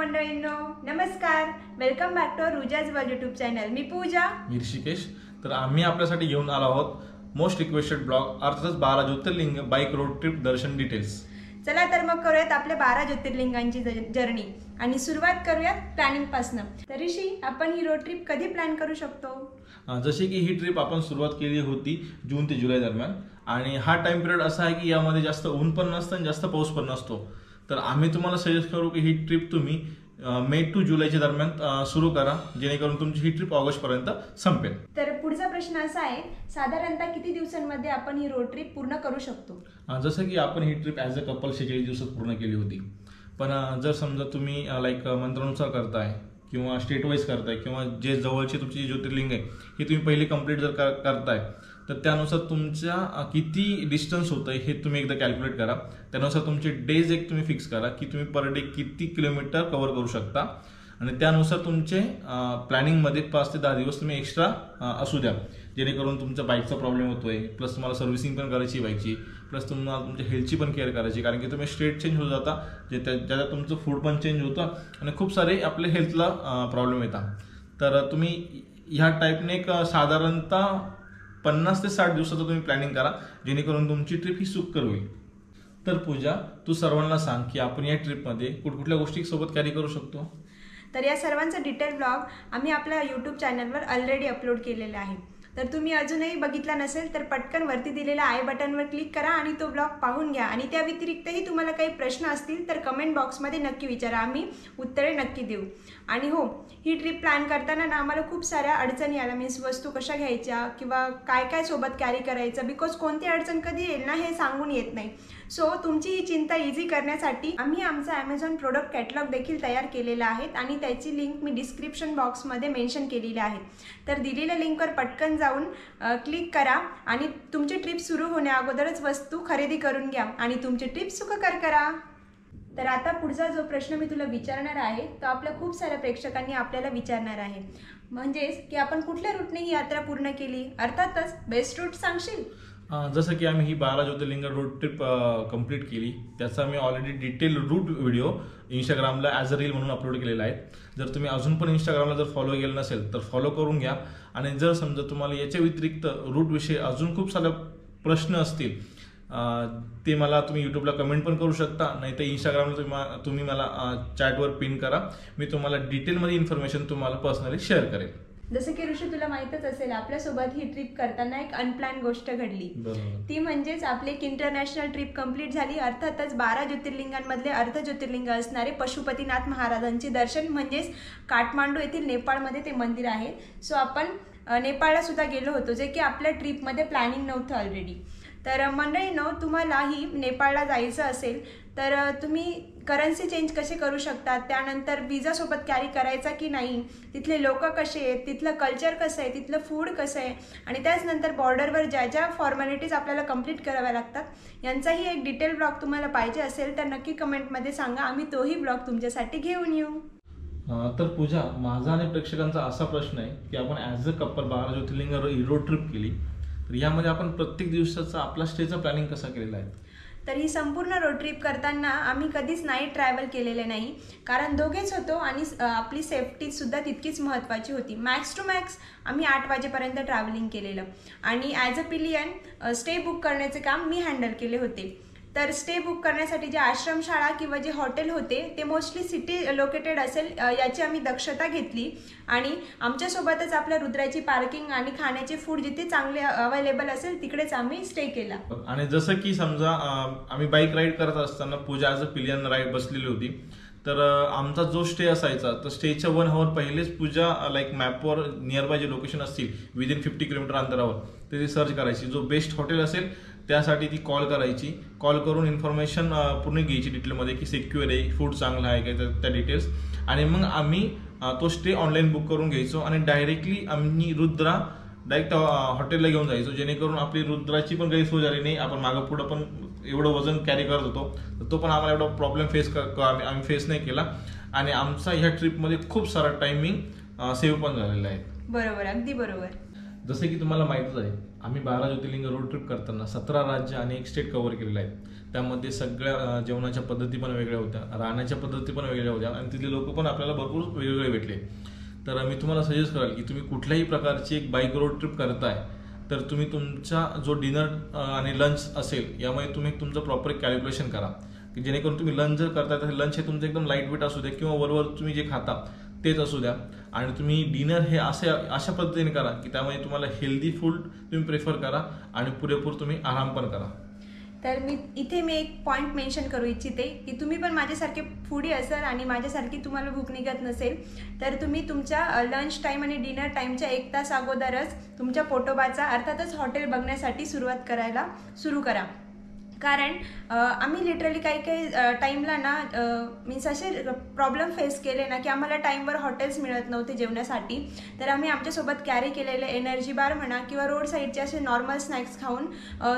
मंडळींनो, नमस्कार. Welcome back to Rujas world YouTube channel. मी पूजा, मी ऋषिकेश. तर आम्ही आपल्यासाठी घेऊन आलो आहोत मोस्ट रिक्वेस्टेड ब्लॉग, अर्थातच 12 ज्योतिर्लिंग बाईक रोड ट्रिप दर्शन डिटेल्स. चला तर मग करूयात आपल्या 12 ज्योतिर्लिंगांची जर्नी आणि सुरुवात करूयात प्लॅनिंग पासून. तर ऋषी, आपण ही रोड ट्रिप कधी प्लॅन करू शकतो? जसे की ही ट्रिप आपण सुरुवात केली होती जून ते जुलै दरम्यान, आणि हा टाइम पिरियड असा आहे की यामध्ये जास्त ऊन पण नसतं आणि जास्त पाऊस पण नसतो. तर आम्ही तुम्हाला सजेस्ट करू की ही ट्रिप तुम्ही मे टू जुलैच्या दरम्यान सुरू करा, जेणेकरून तुमची ही ट्रिप ऑगस्ट पर्यंत संपेल. तर पुढचा प्रश्न असा आहे, साधारणतः किती दिवसांमध्ये आपण ही रोड ट्रिप पूर्ण करू शकतो? जसं की आपण ही ट्रिप ॲज अ कपल 46 दिवसात पूर्ण केली होती. पण जर समजा तुम्ही लाईक मंत्रानुसार करताय किंवा स्टेट वाईज करताय किंवा जे जवळचे तुमची ज्योतिर्लिंग आहे हे तुम्ही पहिले कंप्लीट जर करताय, तर त्यानुसार तुमच्या किती डिस्टन्स होतं आहे हे तुम्ही एकदा कॅल्क्युलेट करा. त्यानुसार तुमचे डेज एक तुम्ही फिक्स करा की तुम्ही पर डे किती किलोमीटर कव्हर करू शकता, आणि त्यानुसार तुमचे प्लॅनिंगमध्ये 5 ते 10 दिवस तुम्ही एक्स्ट्रा असू द्या, जेणेकरून तुमच्या बाईकचा प्रॉब्लेम होतोय, प्लस तुम्हाला सर्व्हिसिंग पण करायची बाईकची, प्लस तुम्हाला तुमच्या हेल्थची पण केअर करायची, कारण की तुम्ही स्टेट चेंज होत जाता, ज्याच्यात तुमचं फूड पण चेंज होतं आणि खूप सारे आपले हेल्थला प्रॉब्लेम येतात. तर तुम्ही ह्या टाईपने एक साधारणतः 50 ते 60 दिवसाचं तुम्ही प्लॅनिंग करा, जेणेकरून तुमची ट्रिप ही सुखकर होईल. तर पूजा, तू सर्वांना सांग की आपण या ट्रिपमध्ये कुठल्या गोष्टी सोबत कॅरी करू शकतो. तर या सर्वांचा डिटेल ब्लॉग आम्ही आपल्या यूट्यूब चॅनलवर ऑलरेडी अपलोड केलेला आहे. तर तुम्ही अजूनही बघितला नसेल तर पटकन वरती दिलेल्या आय बटनवर क्लिक करा आणि तो ब्लॉग पाहून घ्या. आणि त्या व्यतिरिक्तही तुम्हाला काही प्रश्न असतील तर कमेंट बॉक्समध्ये नक्की विचारा, आम्ही उत्तरे नक्की देऊ. आणि हो, ही ट्रिप प्लॅन करताना ना आम्हाला खूप साऱ्या अडचणी आल्या, मीन्स वस्तू कशा घ्यायच्या किंवा काय काय सोबत कॅरी करायचं, बिकॉज कोणती अडचण कधी येईल ना हे सांगून येत नाही. सो तुमची ही चिंता इझी करण्यासाठी आम्ही आमचा ॲमेझॉन प्रोडक्ट कॅटलॉग देखील तयार केलेला आहे आणि त्याची लिंक मी डिस्क्रिप्शन बॉक्समध्ये मेन्शन केलेली आहे. तर दिलेल्या लिंकवर पटकन जाऊन क्लिक करा आणि तुमची ट्रिप सुरू होण्या अगोदरच वस्तू खरेदी करून घ्या आणि तुमची ट्रिप सुखकर करा. तर आता पुढचा जो प्रश्न मी तुला विचारणार आहे तो आपल्या खूप साऱ्या प्रेक्षकांनी आपल्याला विचारणार आहे, म्हणजेच की आपण कुठल्या रूटने ही यात्रा पूर्ण केली, अर्थातच बेस्ट रूट सांगशील? जसं की आम्ही ही 12 ज्योतिर्लिंग रोड ट्रिप कंप्लीट केली, त्याचा मी ऑलरेडी डिटेल रूट व्हिडिओ इंस्टाग्रामला ॲज अ रील म्हणून अपलोड केलेला आहे. जर तुम्ही अजून पण इंस्टाग्रामला जर फॉलो केलं नसेल तर फॉलो करून घ्या. आणि जर समजा तुम्हाला याच्या व्यतिरिक्त रूटविषयी अजून खूप सारे प्रश्न असतील, ते मला तुम्ही यूट्यूबला कमेंट पण करू शकता, नाही तर इंस्टाग्रामला तुम्ही मला चॅटवर पिन करा. मी तुम्हाला डिटेलमध्ये इन्फॉर्मेशन तुम्हाला पर्सनली शेअर करेल. जसं की ऋषी, तुला माहीतच असेल आपल्यासोबत ही ट्रिप करताना एक अनप्लॅन गोष्ट घडली. ती म्हणजेच आपली एक इंटरनॅशनल ट्रिप कंप्लीट झाली. अर्थातच 12 ज्योतिर्लिंगांमधले अर्ध ज्योतिर्लिंग असणारे पशुपतीनाथ महाराजांचे दर्शन, म्हणजेच काठमांडू येथील नेपाळमध्ये ते मंदिर आहे. सो आपण नेपाळला सुद्धा गेलो होतो, जे की आपल्या ट्रिपमध्ये प्लॅनिंग नव्हतं ऑलरेडी. तर मंडळींनो, तुम्हाला ही नेपाळला जायचं असेल तर तुम्ही करन्सी चेंज कसे करू शकतात, त्यानंतर विजा सोबत कॅरी करायचा की नाही, तिथले लोक कसे आहेत, तिथलं कल्चर कसं आहे, तिथलं फूड कसं आहे, आणि त्याचनंतर बॉर्डरवर ज्या ज्या फॉर्मॅलिटीज आपल्याला कंप्लीट कराव्या लागतात, यांचाही एक डिटेल ब्लॉग तुम्हाला पाहिजे असेल तर नक्की कमेंटमध्ये सांगा, आम्ही तोही ब्लॉग तुमच्यासाठी घेऊन येऊ. तर पूजा, माझा आणि प्रेक्षकांचा असा प्रश्न आहे की आपण as a couple 12 jyotirlinga road trip केली, तर यामध्ये आपण प्रत्येक दिवसाचा आपला स्टेचा प्लॅनिंग कसा केलेला आहे? तर ही संपूर्ण रोड ट्रिप करताना आम्ही कधीच नाईट ट्रॅव्हल केलेले नाही, कारण दोघेच होतो आणि आपली सेफ्टीसुद्धा तितकीच महत्त्वाची होती. मॅक्स टू मॅक्स आम्ही 8 वाजेपर्यंत ट्रॅव्हलिंग केलेलं आणि as a pillion stay book करण्याचे काम मी हँडल केले होते. तर स्टे बुक करण्यासाठी जे आश्रमशाळा किंवा जे हॉटेल होते ते मोस्टली सिटी लोकेटेड असेल याची आम्ही दक्षता घेतली, आणि आमच्यासोबतच आपल्या रुद्राची पार्किंग आणि खाण्याचे फूड जिथे चांगले अवेलेबल असेल तिकडेच आम्ही स्टे केला. आणि जसं की समजा आम्ही बाईक राईड करत असताना पूजा ॲज अ पिलियन राईड बसलेली होती, तर आमचा जो स्टे असायचा तर स्टेच्या 1 आवर पहिलेच पूजा लाईक मॅपवर नियरबाय जे लोकेशन असतील विदिन 50 किलोमीटर अंतरावर ते सर्च करायची, जो बेस्ट हॉटेल असेल त्यासाठी ती कॉल करायची. कॉल करून इन्फॉर्मेशन पूर्ण घ्यायची डिटेलमध्ये की सिक्युअर आहे, फूड चांगलं आहे काय, त्या डिटेल्स, आणि मग आम्ही तो स्टे ऑनलाईन बुक करून घ्यायचो आणि डायरेक्टली आम्ही रुद्रा डायरेक्ट हॉटेलला घेऊन जायचो, जेणेकरून आपली रुद्राची पण काही सोय झाली नाही. आपण मागं पुढं पण एवढं वजन कॅरी करत होतो, तर तो पण आम्हाला एवढा प्रॉब्लेम आम्ही फेस नाही केला, आणि आमचा ह्या ट्रिपमध्ये खूप सारा टायमिंग सेव्ह पण झालेला आहे. बरोबर, अगदी बरोबर. जसे की तुम्हाला माहितच आहे, आम्ही 12 ज्योतिर्लिंग रोड ट्रिप करताना 17 राज्य आणि 1 स्टेट कव्हर केलेलं आहे. त्यामध्ये सगळ्या जेवणाच्या पद्धती पण वेगळ्या होत्या, राहण्याच्या पद्धती पण वेगळ्या होत्या आणि तिथले लोक पण आपल्याला भरपूर वेगवेगळे भेटले. तर मी तुम्हाला सजेस्ट कराल की तुम्ही कुठल्याही प्रकारची एक बाईक रोड ट्रिप करताय तर तुम्ही तुमचा जो डिनर आणि लंच असेल यामध्ये तुम्ही तुमचं प्रॉपर एक कॅल्क्युलेशन करा की जेणेकरून तुम्ही लंच जर करताय तर लंच हे तुमचं एकदम लाईट वेट असू द्या किंवा वरवर तुम्ही जे खाता तेच असू द्या. आणि तुम्ही डिनर हे अशा पद्धतीने करा की त्यामध्ये तुम्हाला हेल्दी फूड तुम्ही प्रेफर करा आणि पुरेपूर तुम्ही आराम पण करा. तर मी एक पॉईंट मेन्शन करू इच्छिते की तुम्ही पण माझ्यासारखे फूडी असाल आणि माझ्यासारखी तुम्हाला भूक निघत नसेल तर तुम्ही तुमच्या लंच टाईम आणि डिनर टाईमच्या 1 तास अगोदरच तुमच्या पोटोबाचा अर्थातच हॉटेल बघण्यासाठी सुरू करा. कारण आम्ही लिटरली काही टाईमला ना मीन्स असे प्रॉब्लेम फेस केले ना की आम्हाला टाईमवर हॉटेल्स मिळत नव्हते जेवण्यासाठी. तर आम्ही आमच्यासोबत कॅरी केलेले एनर्जी बार म्हणा किंवा रोड साईडचे असे नॉर्मल स्नॅक्स खाऊन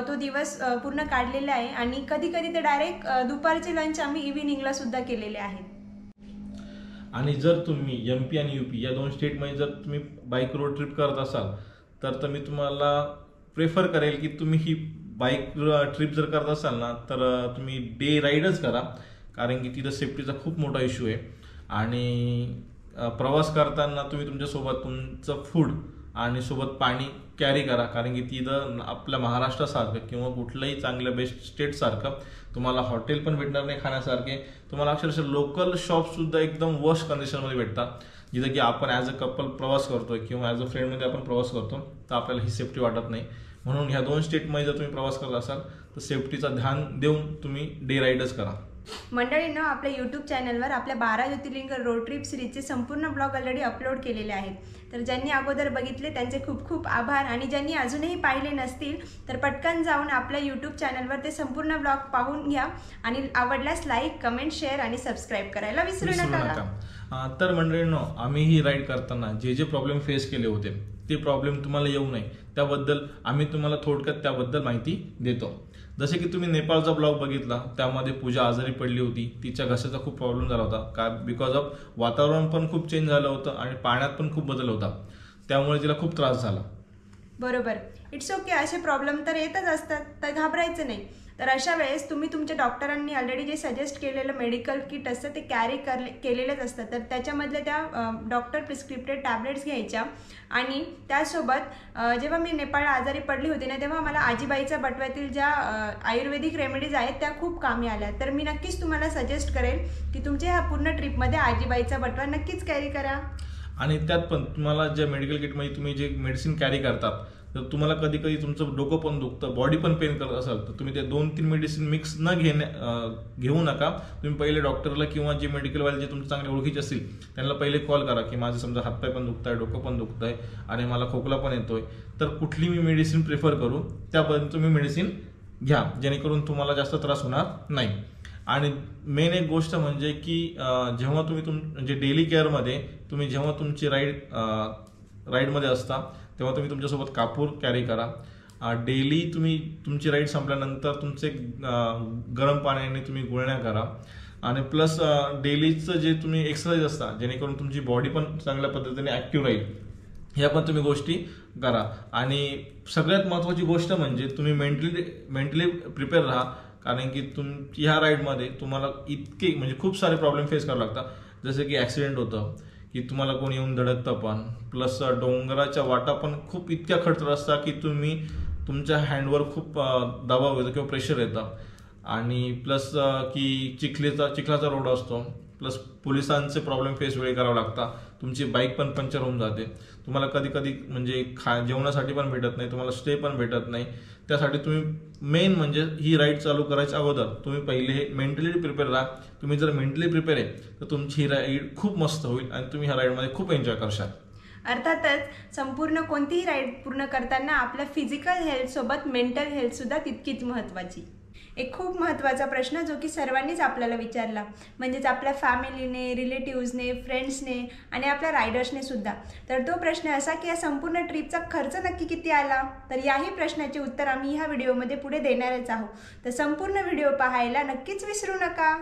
तो दिवस पूर्ण काढलेला आहे. आणि कधी कधी ते डायरेक्ट दुपारचे लंच आम्ही इव्हिनिंगला सुद्धा केलेले आहेत. आणि जर तुम्ही MP आणि UP या 2 स्टेटमध्ये जर तुम्ही बाईक रोड ट्रिप करत असाल तर मी तुम्हाला प्रेफर करेल की तुम्ही ही बाईक ट्रिप जर करत असाल ना तर तुम्ही डे राईडच करा. कारण की तिथं सेफ्टीचा खूप मोठा इश्यू आहे. आणि प्रवास करताना तुम्ही तुमच्यासोबत तुमचं फूड आणि सोबत पाणी कॅरी करा. कारण की तिथं आपल्या महाराष्ट्रासारखं किंवा कुठल्याही चांगल्या बेस्ट स्टेटसारखं तुम्हाला हॉटेल पण भेटणार नाही खाण्यासारखे. तुम्हाला अक्षरशः लोकल शॉपसुद्धा एकदम वर्स्ट कंडिशनमध्ये भेटतात. जिथं की आपण ॲज अ कपल प्रवास करतोय किंवा ॲज अ फ्रेंडमध्ये आपण प्रवास करतो तर आपल्याला ही सेफ्टी वाटत नाही. म्हणून ह्या 2 स्टेटमध्ये जर तुम्ही प्रवास करत असाल तर सेफ्टीचा ध्यान देऊन तुम्ही डे राईडच करा. मंडळींनो, आपल्या यूट्यूब चॅनलवर आपल्या 12 ज्योतिर्लिंग रोड ट्रिप सिरीजचे संपूर्ण ब्लॉग ऑलरेडी अपलोड केलेले आहेत. तर ज्यांनी अगोदर बघितले त्यांचे खूप खूप आभार. आणि ज्यांनी अजूनही पाहिले नसतील तर पटकन जाऊन आपल्या यूट्यूब चॅनलवर ते संपूर्ण ब्लॉग पाहून घ्या. आणि आवडल्यास लाईक, कमेंट, शेअर आणि सबस्क्राईब करायला विसरू नका. तर मंडळींनो, आम्ही ही राईड करताना जे प्रॉब्लेम फेस केले होते ते प्रॉब्लेम तुम्हाला येऊ नये त्याबद्दल आम्ही तुम्हाला थोडक्यात त्याबद्दल माहिती देतो. जसे की तुम्ही नेपाळचा ब्लॉग बघितला त्यामध्ये पूजा आजारी पडली होती. तिच्या घशाचा खूप प्रॉब्लेम झाला होता का बिकॉज ऑफ वातावरण पण खूप चेंज झालं होतं आणि पाण्यात पण खूप बदल होता. त्यामुळे तिला खूप त्रास झाला. बरोबर. It's okay. असे प्रॉब्लेम तर येतच असतात, तर घाबरायचं नाही. तर अशा वेळेस तुम्ही तुमच्या डॉक्टरांनी ऑलरेडी जे सजेस्ट केलेलं मेडिकल किट असतं ते कॅरी केलेलेच असतं. तर त्याच्यामधल्या त्या डॉक्टर प्रिस्क्रिप्टेड टॅबलेट्स घ्यायच्या. आणि त्यासोबत जेव्हा मी नेपाळला आजारी पडली होती ना तेव्हा मला आजीबाईच्या बटव्यातील ज्या आयुर्वेदिक रेमेडीज आहेत त्या खूप कामी आल्या. तर मी नक्कीच तुम्हाला सजेस्ट करेल की तुमच्या ह्या पूर्ण ट्रिपमध्ये आजीबाईचा बटवा नक्कीच कॅरी करा. आणि त्यात पण तुम्हाला ज्या मेडिकल किटमध्ये तुम्ही जे मेडिसिन कॅरी करतात तर तुम्हाला कधी कधी तुमचं डोकं पण दुखतं, बॉडी पण पेन करत असाल तर तुम्ही ते 2-3 मेडिसिन मिक्स न घेऊ नका. तुम्ही पहिले डॉक्टरला किंवा जे मेडिकलवाले जे तुमचे चांगले ओळखीचे असतील त्यांना पहिले कॉल करा की माझं समजा हातपाय पण दुखत आहे, डोकं पण दुखत आहे आणि मला खोकला पण येतोय तर कुठली मी मेडिसिन प्रिफर करू त्यापर्यंत तुम्ही मेडिसिन घ्या जेणेकरून तुम्हाला जास्त त्रास होणार नाही. आणि मेन एक गोष्ट म्हणजे की जेव्हा तुम्ही म्हणजे डेली केअरमध्ये तुम्ही जेव्हा तुमची राईडमध्ये असता तेव्हा तुम्ही तुमच्यासोबत कापूर कॅरी करा. डेली तुम्ही तुमची राईड संपल्यानंतर तुमचे गरम पाण्याने तुम्ही गुळण्या करा. आणि प्लस डेलीचं जे तुम्ही एक्सरसाइज असता जेणेकरून तुमची बॉडी पण चांगल्या पद्धतीने ॲक्टिव्ह राहील ह्या पण तुम्ही गोष्टी करा. आणि सगळ्यात महत्त्वाची गोष्ट म्हणजे तुम्ही मेंटली प्रिपेअर राहा. कारण की ह्या राईडमध्ये तुम्हाला इतके म्हणजे खूप सारे प्रॉब्लेम फेस करावे लागतात. जसे की ॲक्सिडेंट होतं की तुम्हाला कोणी येऊन धडकतं पण, प्लस डोंगराच्या वाटा पण खूप इतक्या खडतर असतात की तुमच्या हँडवर खूप दबाव येतो किंवा प्रेशर येतं. आणि प्लस की चिखलाचा रोड असतो, प्लस पोलिसांचे प्रॉब्लेम फेस वेळी करावं लागतात. तुमची बाईक पण पंक्चर होऊन जाते. तुम्हाला कधी कधी म्हणजे जेवणासाठी पण भेटत नाही, तुम्हाला स्टे पण भेटत नाही. त्यासाठी तुम्ही मेन म्हणजे ही राईड चालू करायच्या अगोदर तुम्ही पहिले मेंटली प्रिपेअर राहा. तुम्ही जर मेंटली प्रिपेअर आहे तर तुमची ही राईड खूप मस्त होईल आणि तुम्ही ह्या राईडमध्ये खूप एन्जॉय करशाल. अर्थातच संपूर्ण कोणतीही राईड पूर्ण करताना आपल्या फिजिकल हेल्थसोबत मेंटल हेल्थसुद्धा तितकीच महत्त्वाची. एक खूप महत्त्वाचा प्रश्न जो की सर्वांनीच आपल्याला विचारला म्हणजेच आपल्या फॅमिलीने, रिलेटिव्हजने, फ्रेंड्सने आणि आपल्या रायडर्सने सुद्धा. तर तो प्रश्न असा की या संपूर्ण ट्रिपचा खर्च नक्की किती आला. तर याही प्रश्नाचे उत्तर आम्ही ह्या व्हिडिओमध्ये पुढे देणारच आहोत. तर संपूर्ण व्हिडिओ पाहायला नक्कीच विसरू नका.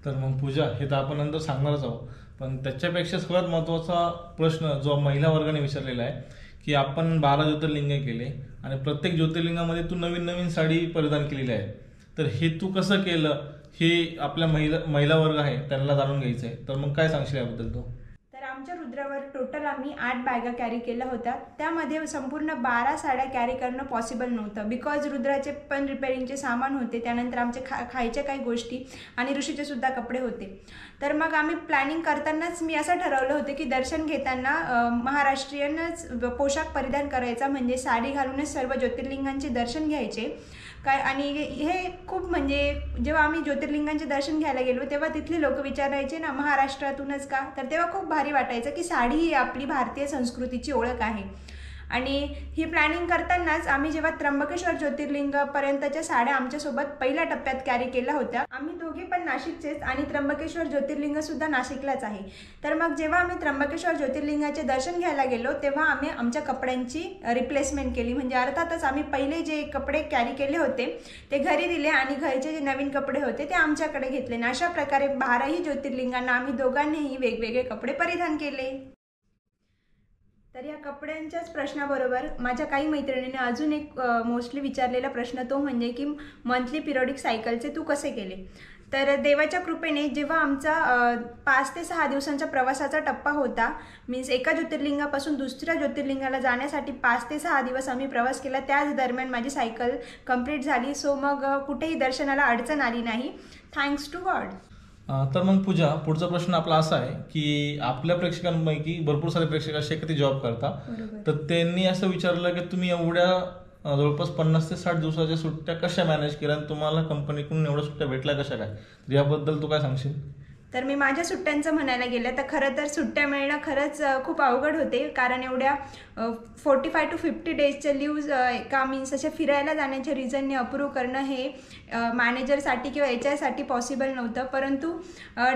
तर मग पूजा हे तर आपण नंतर सांगणारच आहोत, पण त्याच्यापेक्षा सगळ्यात महत्त्वाचा प्रश्न जो महिला वर्गाने विचारलेला आहे की आपण 12 ज्योतिर्लिंग केले आणि प्रत्येक ज्योतिर्लिंगामध्ये तू नवीन साडी परिधान केलेली आहे. तर हे तू कसं केलं हे आपल्या महिला वर्ग आहे त्यांना जाणून घ्यायचं आहे. तर मग काय सांगशील याबद्दल तू? तर आमच्या रुद्रावर टोटल आम्ही 8 बॅगा कॅरी केल्या होत्या. त्यामध्ये संपूर्ण 12 साड्या कॅरी करणं पॉसिबल नव्हतं, बिकॉज रुद्राचे पण रिपेअरिंगचे सामान होते, त्यानंतर आमचे खायच्या काही गोष्टी आणि ऋषीचे सुद्धा कपडे होते. तर मग आम्ही प्लॅनिंग करतानाच मी असं ठरवलं होतं की दर्शन घेताना महाराष्ट्रीयनच पोशाख परिधान करायचा, म्हणजे साडी घालूनच सर्व ज्योतिर्लिंगांचे दर्शन घ्यायचे काय. आणि हे खूप म्हणजे जेव्हा आम्ही ज्योतिर्लिंगांचे दर्शन घ्यायला गेलो तेव्हा तिथले लोक विचारायचे ना महाराष्ट्रातूनच का, तर तेव्हा खूप भारी वाटायचं की साडी ही आपली भारतीय संस्कृतीची ओळख आहे. आणि ही प्लॅनिंग करतानाच आम्ही जेव्हा त्र्यंबकेश्वर ज्योतिर्लिंगापर्यंतच्या साड्या आमच्यासोबत पहिल्या टप्प्यात कॅरी केल्या होत्या. आम्ही दोघे पण नाशिकचेच आणि त्र्यंबकेश्वर ज्योतिर्लिंगसुद्धा नाशिकलाच आहे. तर मग जेव्हा आम्ही त्र्यंबकेश्वर ज्योतिर्लिंगाचे दर्शन घ्यायला गेलो तेव्हा आम्ही आमच्या कपड्यांची रिप्लेसमेंट केली, म्हणजे अर्थातच आम्ही पहिले जे कपडे कॅरी केले होते ते घरी दिले आणि घरचे जे नवीन कपडे होते ते आमच्याकडे घेतले. आणि अशा प्रकारे 12ही ज्योतिर्लिंगांना आम्ही दोघांनीही वेगवेगळे कपडे परिधान केले. तर या कपड्यांच्याच प्रश्नाबरोबर माझ्या काही मैत्रिणींनी अजून एक मोस्टली विचारलेला प्रश्न तो म्हणजे की मंथली पिरियडिक सायकलचे तू कसे केले. तर देवाच्या कृपेने जेव्हा आमचा 5 ते 6 दिवसांचा प्रवासाचा टप्पा होता, मीन्स एका ज्योतिर्लिंगापासून दुसऱ्या ज्योतिर्लिंगाला जाण्यासाठी 5 ते 6 दिवस आम्ही प्रवास केला, त्याच दरम्यान माझी सायकल कंप्लीट झाली. सो मग कुठेही दर्शनाला अडचण आली नाही, थँक्स टू गॉड. तर मग पूजा, पुढचा प्रश्न आपला असा आहे की आपल्या प्रेक्षकांपैकी भरपूर सारे प्रेक्षक असे की ते जॉब करता, तर त्यांनी असं विचारलं की तुम्ही एवढ्या जवळपास 50 ते 60 दिवसाच्या सुट्ट्या कशा मॅनेज केल्या आणि तुम्हाला कंपनीकडून एवढ्या सुट्ट्या भेटल्या कशा काय, तर याबद्दल तू काय सांगशील? तर मी माझ्या सुट्ट्यांचं म्हणायला गेलं तर खरं तर सुट्ट्या मिळणं खरंच खूप अवघड होते, कारण एवढ्या 45 to 50 डेजचे लिव्ज एका मीन्स असे फिरायला जाण्याच्या रिझनने अप्रूव्ह करणं हे मॅनेजरसाठी किंवा HR साठी पॉसिबल नव्हतं. परंतु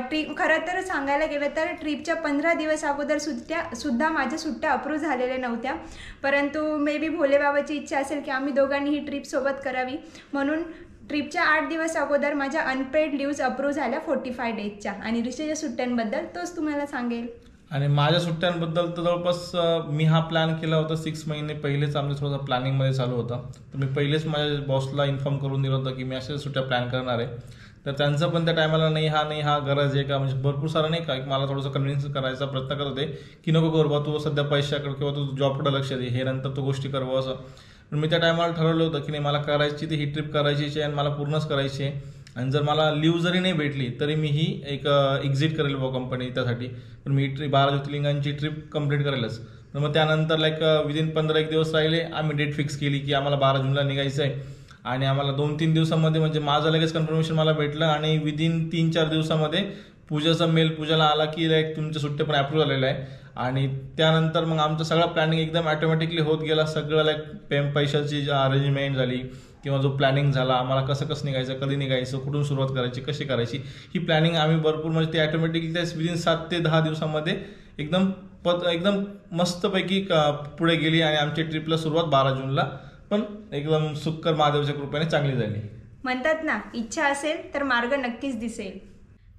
ट्रीप खरं तर सांगायला गेलं तर ट्रीपच्या 15 दिवस अगोदर सुद्धा माझ्या सुट्ट्या अप्रूव्ह झालेल्या नव्हत्या. परंतु मे बी भोलेबाबाची इच्छा असेल की आम्ही दोघांनी ही ट्रीप सोबत करावी, म्हणून ट्रीपच्या 8 दिवस अगोदर माझ्या अनपेड लिव्ज अप्रूव्ह झाल्या 45 डेजच्या. आणि ऋषीच्या सुट्ट्यांबद्दल तोच तुम्हाला सांगेल. आणि माझ्या सुट्ट्यांबद्दल तर जवळपास मी हा प्लॅन केला होता 6 महिने पहिलेच आमचं थोडंसं प्लॅनिंगमध्ये चालू होता. तर मी पहिलेच माझ्या बॉसला इन्फॉर्म करून दिलं होतं की मी अशा सुट्ट्या प्लॅन करणार आहे. तर त्यांचं पण त्या टायमाला नाही हा गरज आहे का, म्हणजे भरपूर सारं नाही का मला थोडंसं कन्व्हिन्स करायचा प्रयत्न करत होते की नको करू बा, तू सध्या पैशाकडे किंवा तू जॉबकडे लक्ष दे, हे नंतर तू गोष्टी करवं असं. पण मी त्या टायमाला ठरवलं होतं की नाही मला करायची ती ही ट्रिप करायची आहे आणि मला पूर्णच करायची आहे. आणि जर मला लिव्ह जरी नाही भेटली तरी मी ही एक एक्झिट करेल बा कंपनी त्यासाठी, पण मी 12 ज्योतिर्लिंगांची ट्रिप कंप्लीट करेलच. तर मग त्यानंतर विदिन 15 दिवस राहिले आम्ही डेट फिक्स केली की आम्हाला 12 जूनला निघायचं आहे. आणि आम्हाला 2-3 दिवसामध्ये म्हणजे माझं लगेच कन्फर्मेशन मला भेटलं आणि विदिन 3-4 दिवसामध्ये पूजाचा मेल पूजाला आला की तुमचे सुट्टे पण अप्रूव्ह झालेले आहे. आणि त्यानंतर मग आमचं सगळं प्लॅनिंग एकदम ऑटोमॅटिकली होत गेला. सगळं पैशाची अरेंजमेंट झाली किंवा जो प्लॅनिंग झाला आम्हाला कसं निघायचं, कधी निघायचं, कुठून सुरुवात करायची, कशी करायची, ही प्लॅनिंग आम्ही भरपूर म्हणजे ते ऑटोमॅटिकली त्या विदिन 7 ते 10 दिवसामध्ये एकदम मस्तपैकी पुढे गेली. आणि आमच्या ट्रिपला सुरुवात 12 जूनला पण एकदम सुक्कर महादेवच्या कृपेने चांगली झाली. म्हणतात ना, इच्छा असेल तर मार्ग नक्कीच दिसेल.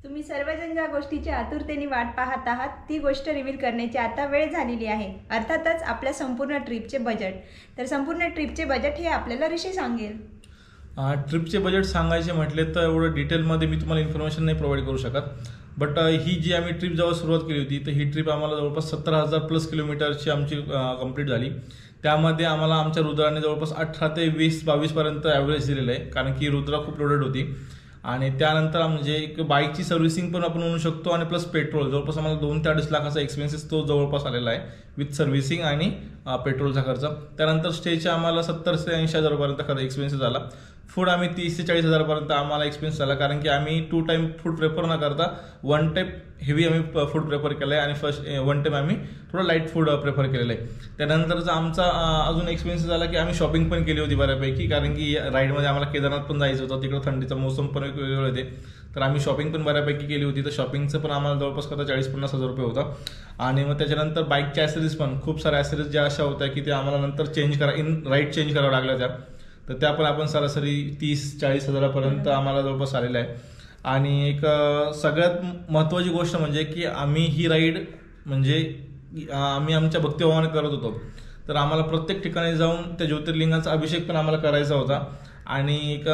तुम्ही सर्वजण ज्या गोष्टीची आतुरतेने वाट पाहत आहात ती गोष्ट रिव्हील करण्याची आता वेळ झालेली आहे. अर्थातच आपल्या संपूर्ण ट्रिपचे बजेट. तर संपूर्ण ट्रिपचे बजेट हे आपल्याला ऋषी सांगेल. ट्रिपचे बजेट सांगायचे म्हटले तर एवढं डिटेलमध्ये मी तुम्हाला इन्फॉर्मेशन नाही प्रोव्हाइड करू शकत. बट ही जी आम्ही ट्रिप जेव्हा सुरुवात केली होती तर ही ट्रिप आम्हाला जवळपास 17,000+ किलोमीटरची आमची कंप्लीट झाली. त्यामध्ये आम्हाला आमच्या रुद्राने जवळपास 18 ते 20-22पर्यंत ॲव्हरेज दिलेलं आहे, कारण की रुद्रा खूप लोडेड होती. आणि त्यानंतर म्हणजे एक बाईकची सर्व्हिसिंग पण आपण म्हणू शकतो आणि प्लस पेट्रोल जवळपास आम्हाला 2 ते 2.5 लाखाचा एक्सपेन्सेस तो जवळपास आलेला आहे विथ सर्व्हिसिंग आणि पेट्रोलचा खर्च. त्यानंतर स्टेचे आम्हाला 70,000 ते 80,000पर्यंत खर्च एक्सपेन्सेस झाला. फूड आम्ही 30,000 ते 40,000पर्यंत आम्हाला एक्सपेन्स झाला, कारण की आम्ही 2 टाईम फूड प्रेफर न करता 1 टाईम हेवी आम्ही फूड प्रेफर केलं आहे आणि फर्स्ट 1 टाईम आम्ही थोडं लाईट फूड प्रेफर केलेलं आहे. त्यानंतरचा आमचा अजून एक्सपेन्सेस झाला की आम्ही शॉपिंग पण केली होती बऱ्यापैकी, कारण की राईडमध्ये आम्हाला केदारनाथ पण जायचं होतं, तिकडं थंडीचा मोसम पण वेगवेगळे होते, तर आम्ही शॉपिंग पण बऱ्यापैकी केली होती. तर शॉपिंगचं पण आम्हाला जवळपास खर्च 40-50 हजार रुपये होता. आणि मग त्याच्यानंतर बाईकच्या ॲसेसरीज पण खूप साऱ्या ॲसेसरीज ज्या अशा होत्या की त्या आम्हाला नंतर राईड चेंज करावं लागल्या तर त्या पण आपण सरासरी 30-40 हजारापर्यंत आम्हाला जवळपास आलेलं आहे. आणि एक सगळ्यात महत्त्वाची गोष्ट म्हणजे की आम्ही ही राईड म्हणजे आम्ही आमच्या भक्तिभावाने करत होतो, तर आम्हाला प्रत्येक ठिकाणी जाऊन त्या ज्योतिर्लिंगाचा अभिषेक पण आम्हाला करायचा होता. आणि एक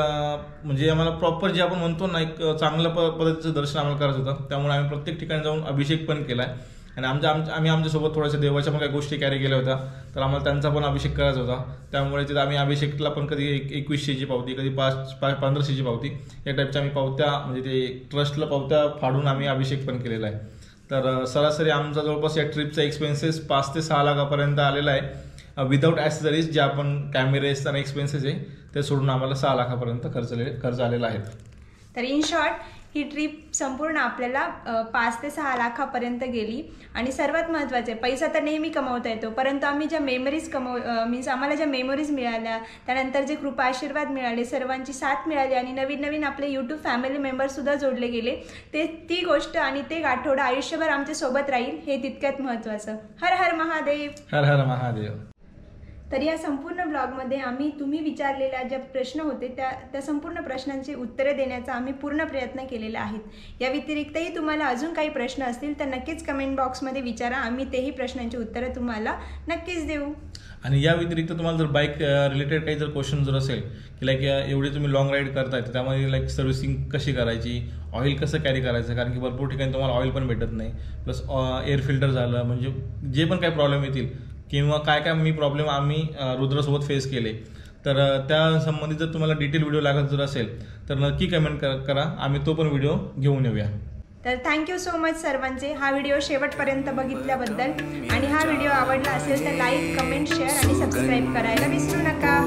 म्हणजे आम्हाला प्रॉपर जे आपण म्हणतो ना एक चांगल्या पद्धतीचं दर्शन आम्हाला करायचं होतं. त्यामुळे आम्ही प्रत्येक ठिकाणी जाऊन अभिषेक पण केला आहे आणि आम्ही आमच्यासोबत थोड्याशा देवाच्या पण काही गोष्टी कॅरी केल्या होत्या. तर आम्हाला त्यांचा पण अभिषेक करायचा होता. त्यामुळे तिथे आम्ही अभिषेकला पण कधी 2100ची पावती, कधी 1500ची पावती, या टाईपच्या आम्ही पावत्या म्हणजे ते ट्रस्टला पावत्या फाडून आम्ही अभिषेक पण केलेला आहे. तर सरासरी आमचा जवळपास या ट्रिपचा एक्सपेन्सेस 5 ते 6 लाखापर्यंत आलेला आहे विदाऊट ॲक्सेसरीज. जे आपण कॅमेरेज आणि एक्सपेन्सेस आहे ते सोडून आम्हाला 6 लाखापर्यंत खर्च आलेला आहे. तर इन शॉर्ट ही ट्रिप संपूर्ण आपल्याला 5 ते 6 लाखापर्यंत गेली. आणि सर्वात महत्त्वाचे, पैसा तर नेहमी कमवता येतो, परंतु आम्ही ज्या मेमरीज आम्हाला ज्या मेमरीज मिळाल्या, त्यानंतर जे कृपा आशीर्वाद मिळाले, सर्वांची साथ मिळाली आणि नवीन नवीन आपले यूट्यूब फॅमिली मेंबरसुद्धा जोडले गेले, ती गोष्ट आणि ते आठवडा आयुष्यभर आमच्यासोबत राहील, हे तितक्यात महत्त्वाचं. हर हर महादेव. हर हर महादेव. तर या संपूर्ण ब्लॉगमध्ये आम्ही तुम्ही विचारलेल्या ज्या प्रश्न होते त्या संपूर्ण प्रश्नांची उत्तरे देण्याचा आम्ही पूर्ण प्रयत्न केलेला आहेत. या व्यतिरिक्तही तुम्हाला अजून काही प्रश्न असतील तर नक्कीच कमेंट बॉक्समध्ये विचारा. आम्ही तेही प्रश्नांची उत्तरं तुम्हाला नक्कीच देऊ. आणि या व्यतिरिक्त तुम्हाला जर बाईक रिलेटेड काही जर क्वेश्चन जर असेल की लाईक एवढी तुम्ही लॉंग राईड करताय तर त्यामध्ये लाईक सर्व्हिसिंग कशी करायची, ऑइल कसं कॅरी करायचं, कारण की भरपूर ठिकाणी तुम्हाला ऑइल पण भेटत नाही, प्लस एअर फिल्टर झालं, म्हणजे जे पण काही प्रॉब्लेम येतील किंवा काय प्रॉब्लेम आम्ही रुद्रासोबत फेस केले, तर त्या संबंधित जर तुम्हाला डिटेल व्हिडिओ लागत जर असेल तर नक्की कमेंट करा, आम्ही तो पण व्हिडिओ घेऊन येऊया. तर थँक्यू सो मच सर्वांचे हा व्हिडिओ शेवटपर्यंत बघितल्याबद्दल. आणि हा व्हिडिओ आवडला असेल तर लाईक, कमेंट, शेअर आणि सबस्क्राईब करायला विसरू नका.